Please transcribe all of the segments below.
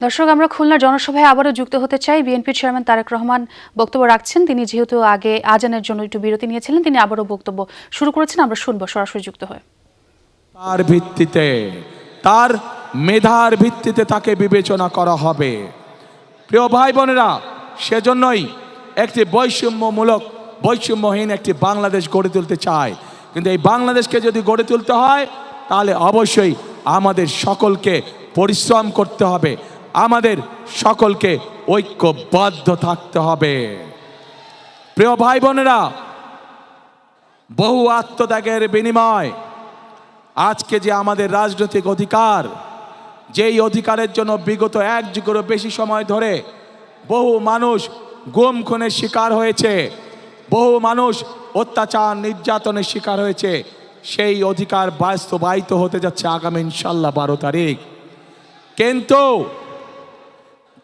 দর্শক, আমরা খুলনার জনসভায় আবারও যুক্ত হতে চাই। বিএনপির চেয়ারম্যান তারেক রহমান বক্তব্য রাখছেন। তিনি যেহেতু আগে আজানের জন্য একটু বিরতি নিয়েছিলেন, তিনি আবারও বক্তব্য শুরু করেছেন। আমরা শুনবো সরাসরি যুক্ত হয়ে। তার ভিত্তিতে, তার মেধার ভিত্তিতে তাকে বিবেচনা করা হবে। প্রিয় ভাই বোনেরা, সেজন্যই একটি বৈষম্যহীন একটি বাংলাদেশ গড়ে তুলতে চায়। কিন্তু এই বাংলাদেশকে যদি গড়ে তুলতে হয়, তাহলে অবশ্যই আমাদের সকলকে পরিশ্রম করতে হবে, আমাদের সকলকে ঐক্যবদ্ধ থাকতে হবে। প্রিয় ভাই বোনেরা, বহু আত্মত্যাগের বিনিময় আজকে যে আমাদের রাজনৈতিক অধিকার, যেই অধিকারের জন্য বিগত এক যুগেরও বেশি সময় ধরে বহু মানুষ গুম খুনের শিকার হয়েছে, বহু মানুষ অত্যাচার নির্যাতনের শিকার হয়েছে, সেই অধিকার বাস্তবায়িত হতে যাচ্ছে আগামী ইনশাল্লাহ 12 তারিখ।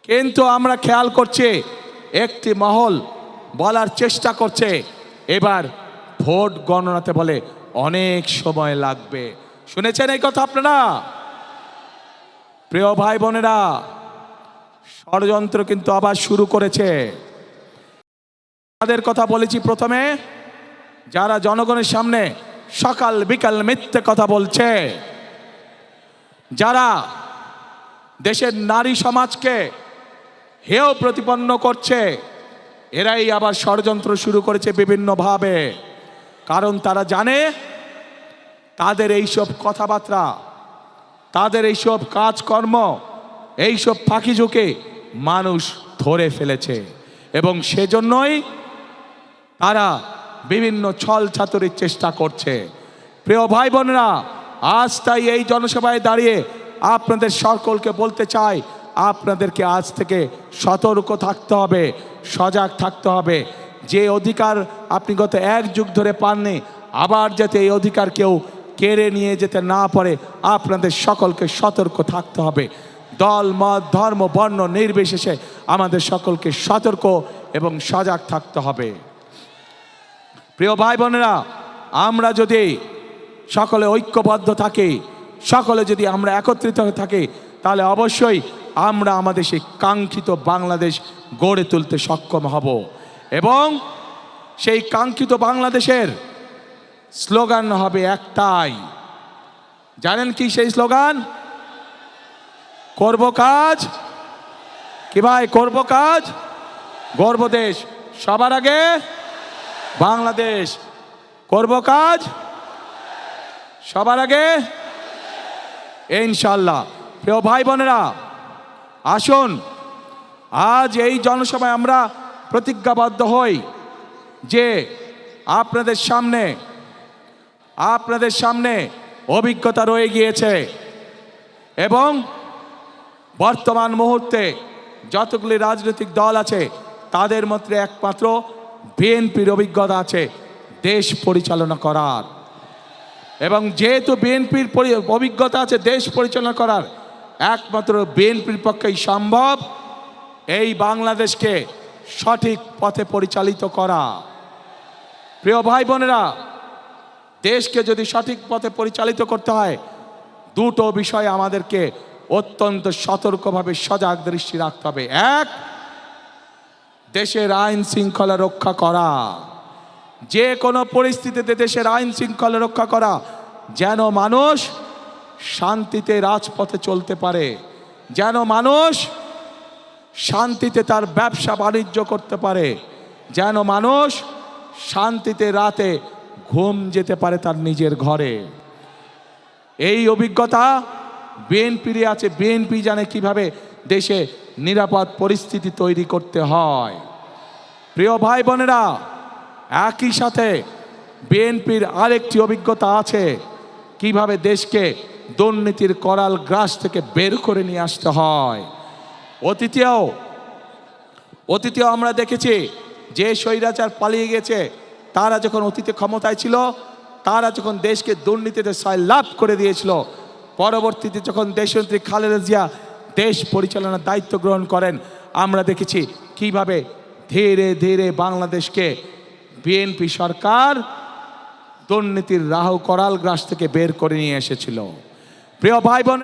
কিন্তু আমরা খেয়াল করছি, একটি মহল বলার চেষ্টা করছে এবার ভোট গণনাতে বলে অনেক সময় লাগবে। শুনেছেন এই কথা আপনারা? প্রিয় ভাই বোনেরা, ষড়যন্ত্র কিন্তু আবার শুরু করেছে। তাদের কথা বলেছি প্রথমে, যারা জনগণের সামনে সকাল বিকাল মিথ্যে কথা বলছে, যারা দেশের নারী সমাজকে হেয় প্রতিপন্ন করছে, এরাই আবার ষড়যন্ত্র শুরু করেছে বিভিন্নভাবে। কারণ তারা জানে তাদের এইসব কথাবার্তা, তাদের এইসব কাজকর্ম, এইসব ফাঁকি ঝুঁকে মানুষ ধরে ফেলেছে, এবং সেজন্যই তারা বিভিন্ন ছল ছাতুরির চেষ্টা করছে। প্রিয় ভাই বোনেরা, আজ তাই এই জনসভায় দাঁড়িয়ে আপনাদের সকলকে বলতে চাই, আপনাদেরকে আজ থেকে সতর্ক থাকতে হবে, সজাগ থাকতে হবে। যে অধিকার আপনি গত এক যুগ ধরে পাননি, আবার যাতে এই অধিকার কেউ কেড়ে নিয়ে যেতে না পারে, আপনাদের সকলকে সতর্ক থাকতে হবে। দল মত ধর্ম বর্ণ নির্বিশেষে আমাদের সকলকে সতর্ক এবং সজাগ থাকতে হবে। প্রিয় ভাই বোনেরা, আমরা যদি সকলে ঐক্যবদ্ধ থাকি, সকলে যদি আমরা একত্রিত হয়ে থাকি, তাহলে অবশ্যই আমরা আমাদের সেই কাঙ্ক্ষিত বাংলাদেশ গড়ে তুলতে সক্ষম হব। এবং সেই কাঙ্ক্ষিত বাংলাদেশের স্লোগান হবে একটাই। জানেন কি সেই স্লোগান? করব কাজ, কি ভাই? করব কাজ, গর্ব দেশ, সবার আগে বাংলাদেশ। করব কাজ, সবার আগে ইনশাল্লাহ। প্রিয় ভাই বোনেরা, আসুন আজ এই জনসভায় আমরা প্রতিজ্ঞাবদ্ধ হই যে আপনাদের সামনে অভিজ্ঞতা রয়ে গিয়েছে, এবং বর্তমান মুহূর্তে যতগুলি রাজনৈতিক দল আছে তাদের মধ্যে একমাত্র বিএনপির অভিজ্ঞতা আছে দেশ পরিচালনা করার। এবং যেহেতু বিএনপির অভিজ্ঞতা আছে দেশ পরিচালনা করার, একমাত্র বিএনপির পক্ষেই সম্ভব এই বাংলাদেশকে সঠিক পথে পরিচালিত করা। প্রিয় ভাই বোনেরা, দেশকে যদি সঠিক পথে পরিচালিত করতে হয়, দুটো বিষয় আমাদেরকে অত্যন্ত সতর্কভাবে সজাগ দৃষ্টি রাখতে হবে। এক, দেশের আইন শৃঙ্খলা রক্ষা করা, যে কোনো পরিস্থিতিতে দেশের আইন শৃঙ্খলা রক্ষা করা, যেন মানুষ শান্তিতে রাজপথে চলতে পারে, যেন মানুষ শান্তিতে তার ব্যবসা বাণিজ্য করতে পারে, যেন মানুষ শান্তিতে রাতে ঘুম যেতে পারে তার নিজের ঘরে। এই অভিজ্ঞতা বিএনপির আছে। বিএনপি জানে কিভাবে দেশে নিরাপদ পরিস্থিতি তৈরি করতে হয়। প্রিয় ভাই বোনেরা, একই সাথে বিএনপির আরেকটি অভিজ্ঞতা আছে কিভাবে দেশকে দুর্নীতির করাল গ্রাস থেকে বের করে নিয়ে আসতে হয়। অতীতেও আমরা দেখেছি যে স্বৈরাচার পালিয়ে গেছে, তারা যখন অতীতে ক্ষমতায় ছিল, তারা যখন দেশকে দুর্নীতিতে সয়লাভ করে দিয়েছিল, পরবর্তীতে যখন দেশনেত্রী খালেদা জিয়া দেশ পরিচালনার দায়িত্ব গ্রহণ করেন, আমরা দেখেছি কিভাবে ধীরে ধীরে বাংলাদেশকে বিএনপি সরকার দুর্নীতির রাহু করাল গ্রাস থেকে বের করে নিয়ে এসেছিল। প্রিয় ভাই বোন,